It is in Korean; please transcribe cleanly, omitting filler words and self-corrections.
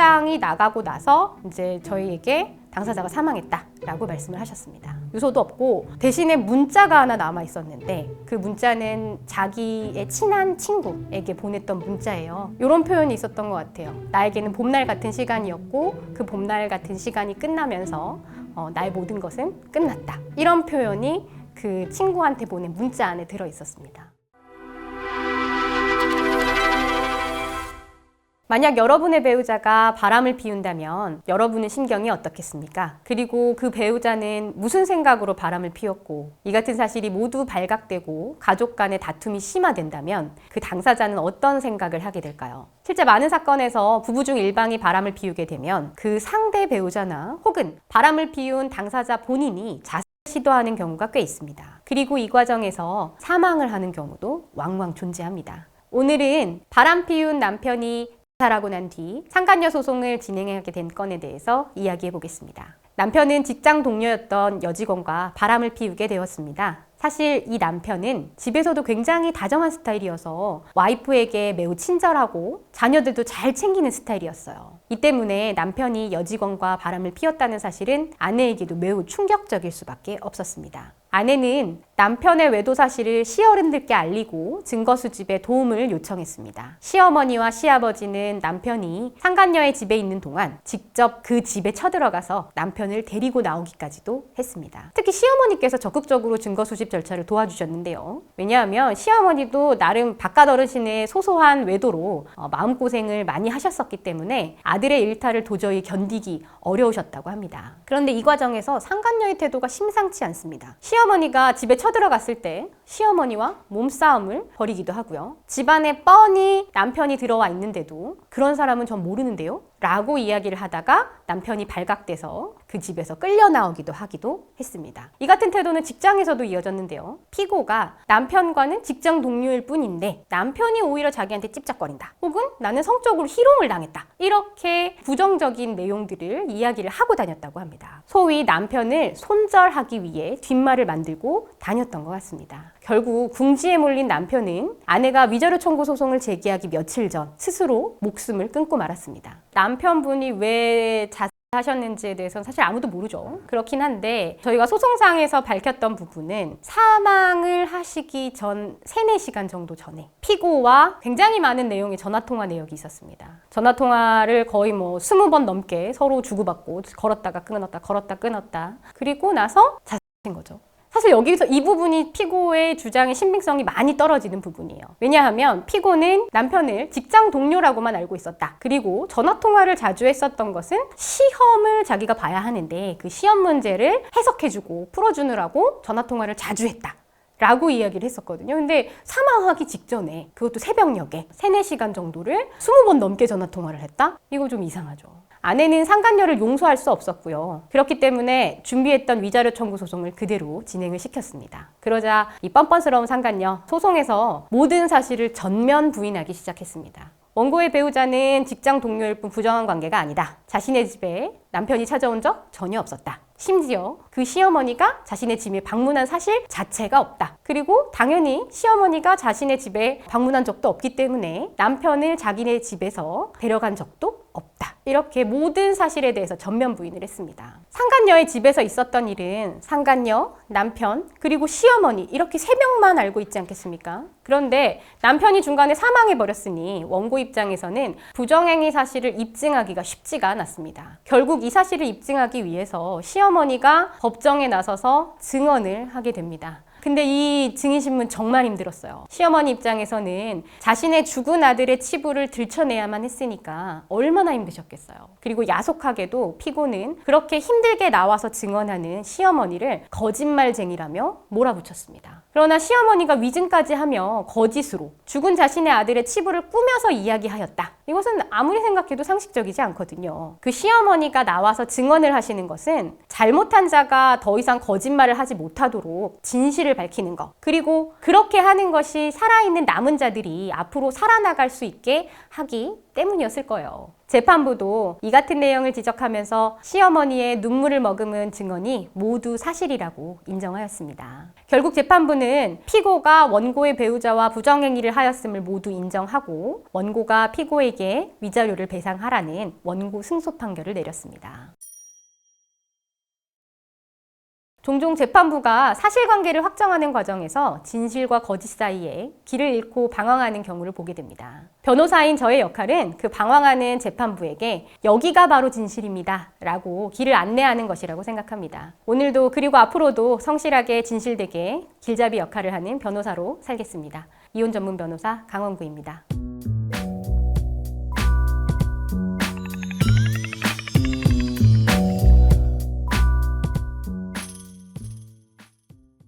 책장이 나가고 나서 이제 저희에게 당사자가 사망했다라고 말씀을 하셨습니다. 유서도 없고 대신에 문자가 하나 남아 있었는데 그 문자는 자기의 친한 친구에게 보냈던 문자예요. 이런 표현이 있었던 것 같아요. 나에게는 봄날 같은 시간이었고 그 봄날 같은 시간이 끝나면서 나의 모든 것은 끝났다. 이런 표현이 그 친구한테 보낸 문자 안에 들어 있었습니다. 만약 여러분의 배우자가 바람을 피운다면 여러분의 심경이 어떻겠습니까? 그리고 그 배우자는 무슨 생각으로 바람을 피웠고 이 같은 사실이 모두 발각되고 가족 간의 다툼이 심화된다면 그 당사자는 어떤 생각을 하게 될까요? 실제 많은 사건에서 부부 중 일방이 바람을 피우게 되면 그 상대 배우자나 혹은 바람을 피운 당사자 본인이 자살을 시도하는 경우가 꽤 있습니다. 그리고 이 과정에서 사망을 하는 경우도 왕왕 존재합니다. 오늘은 바람 피운 남편이 자살하고 난 뒤 상간녀 소송을 진행하게 된 건에 대해서 이야기해 보겠습니다. 남편은 직장 동료였던 여직원과 바람을 피우게 되었습니다. 사실 이 남편은 집에서도 굉장히 다정한 스타일이어서 와이프에게 매우 친절하고 자녀들도 잘 챙기는 스타일이었어요. 이 때문에 남편이 여직원과 바람을 피웠다는 사실은 아내에게도 매우 충격적일 수밖에 없었습니다. 아내는 남편의 외도 사실을 시어른들께 알리고 증거 수집에 도움을 요청했습니다. 시어머니와 시아버지는 남편이 상간녀의 집에 있는 동안 직접 그 집에 쳐들어가서 남편을 데리고 나오기까지도 했습니다. 특히 시어머니께서 적극적으로 증거 수집 절차를 도와주셨는데요. 왜냐하면 시어머니도 나름 바깥 어르신의 소소한 외도로 마음고생을 많이 하셨었기 때문에 아들의 일탈을 도저히 견디기 어려우셨다고 합니다. 그런데 이 과정에서 상간녀의 태도가 심상치 않습니다. 시어머니가 집에 쳐들어갔을 때 시어머니와 몸싸움을 벌이기도 하고요. 집안에 뻔히 남편이 들어와 있는데도 그런 사람은 전 모르는데요? 라고 이야기를 하다가 남편이 발각돼서 그 집에서 끌려 나오기도 하기도 했습니다. 이 같은 태도는 직장에서도 이어졌는데요. 피고가 남편과는 직장 동료일 뿐인데 남편이 오히려 자기한테 찝쩍거린다. 혹은 나는 성적으로 희롱을 당했다. 이렇게 부정적인 내용들을 이야기를 하고 다녔다고 합니다. 소위 남편을 손절하기 위해 뒷말을 만들고 다녔던 것 같습니다. 결국 궁지에 몰린 남편은 아내가 위자료 청구 소송을 제기하기 며칠 전 스스로 목숨을 끊고 말았습니다. 남편분이 왜 자살하셨는지에 대해서는 사실 아무도 모르죠. 그렇긴 한데 저희가 소송상에서 밝혔던 부분은 사망을 하시기 전 3-4시간 정도 전에 피고와 굉장히 많은 내용의 전화통화 내역이 있었습니다. 전화통화를 거의 20번 넘게 서로 주고받고 걸었다가 끊었다 걸었다 끊었다 그리고 나서 자살하신 거죠. 사실 여기서 이 부분이 피고의 주장의 신빙성이 많이 떨어지는 부분이에요. 왜냐하면 피고는 남편을 직장 동료라고만 알고 있었다. 그리고 전화통화를 자주 했었던 것은 시험을 자기가 봐야 하는데 그 시험 문제를 해석해주고 풀어주느라고 전화통화를 자주 했다. 라고 이야기를 했었거든요. 근데 사망하기 직전에 그것도 새벽녘에 3-4시간 정도를 20번 넘게 전화통화를 했다? 이거 좀 이상하죠. 아내는 상간녀를 용서할 수 없었고요. 그렇기 때문에 준비했던 위자료 청구 소송을 그대로 진행을 시켰습니다. 그러자 이 뻔뻔스러운 상간녀 소송에서 모든 사실을 전면 부인하기 시작했습니다. 원고의 배우자는 직장 동료일 뿐 부정한 관계가 아니다. 자신의 집에 남편이 찾아온 적 전혀 없었다. 심지어 그 시어머니가 자신의 집에 방문한 사실 자체가 없다. 그리고 당연히 시어머니가 자신의 집에 방문한 적도 없기 때문에 남편을 자기네 집에서 데려간 적도 없다. 이렇게 모든 사실에 대해서 전면 부인을 했습니다. 상간녀의 집에서 있었던 일은 상간녀, 남편, 그리고 시어머니 이렇게 3명만 알고 있지 않겠습니까? 그런데 남편이 중간에 사망해버렸으니 원고 입장에서는 부정행위 사실을 입증하기가 쉽지가 않았습니다. 결국 이 사실을 입증하기 위해서 시어머니가 법정에 나서서 증언을 하게 됩니다. 근데 이 증인신문 정말 힘들었어요. 시어머니 입장에서는 자신의 죽은 아들의 치부를 들춰내야만 했으니까 얼마나 힘드셨겠어요. 그리고 야속하게도 피고는 그렇게 힘들게 나와서 증언하는 시어머니를 거짓말쟁이라며 몰아붙였습니다. 그러나 시어머니가 위증까지 하며 거짓으로 죽은 자신의 아들의 치부를 꾸며서 이야기하였다. 이것은 아무리 생각해도 상식적이지 않거든요. 그 시어머니가 나와서 증언을 하시는 것은 잘못한 자가 더 이상 거짓말을 하지 못하도록 진실을 진실을 밝히는 것. 그리고 그렇게 하는 것이 살아있는 남은 자들이 앞으로 살아나갈 수 있게 하기 때문이었을 거예요. 재판부도 이 같은 내용을 지적하면서 시어머니의 눈물을 머금은 증언이 모두 사실이라고 인정하였습니다. 결국 재판부는 피고가 원고의 배우자와 부정행위를 하였음을 모두 인정하고 원고가 피고에게 위자료를 배상하라는 원고 승소 판결을 내렸습니다. 종종 재판부가 사실관계를 확정하는 과정에서 진실과 거짓 사이에 길을 잃고 방황하는 경우를 보게 됩니다. 변호사인 저의 역할은 그 방황하는 재판부에게 여기가 바로 진실입니다 라고 길을 안내하는 것이라고 생각합니다. 오늘도 그리고 앞으로도 성실하게 진실되게 길잡이 역할을 하는 변호사로 살겠습니다. 이혼 전문 변호사 강원구입니다.